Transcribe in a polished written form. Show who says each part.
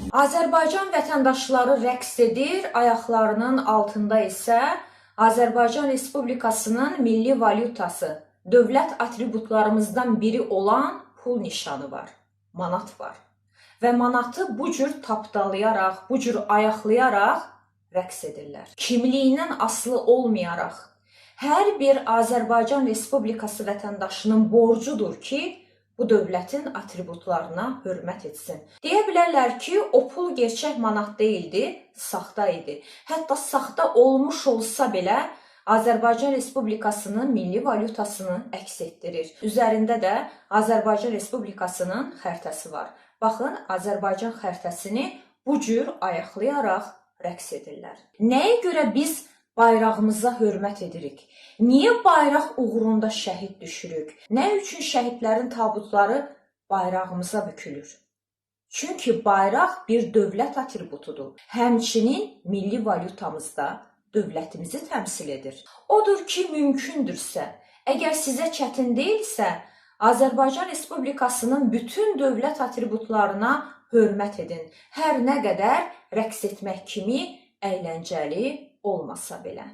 Speaker 1: Azərbaycan vətəndaşları rəqs edir, ayaqlarının altında isə Azərbaycan Respublikasının milli valyutası, dövlət atributlarımızdan biri olan pul nişanı var, manat var. Və manatı bu cür tapdalayaraq, bu cür ayaqlayaraq rəqs edirlər. Kimliyindən asılı olmayaraq, hər bir Azərbaycan Respublikası vətəndaşının borcudur ki, bu dövlətin atributlarına hörmət etsin. Deyə bilərlər ki, o pul gerçək manat deyildi, saxta idi. Hətta saxta olmuş olsa belə, Azərbaycan Respublikasının milli valyutasını əks etdirir. Üzərində də Azərbaycan Respublikasının xəritəsi var. Baxın, Azərbaycan xəritəsini bu cür ayaqlayaraq rəqs edirlər. Nəyə görə biz bayrağımıza hörmət edirik? Niyə bayraq uğrunda şəhid düşürük? Nə üçün şəhidlərin tabutları bayrağımıza bükülür? Çünki bayraq bir dövlət atributudur. Həmçinin milli valyutamızda dövlətimizi təmsil edir. Odur ki, mümkündürsə, əgər sizə çətin deyilsə, Azərbaycan Respublikasının bütün dövlət atributlarına hörmət edin. Hər nə qədər rəqs etmək kimi əyləncəli olmasa belə.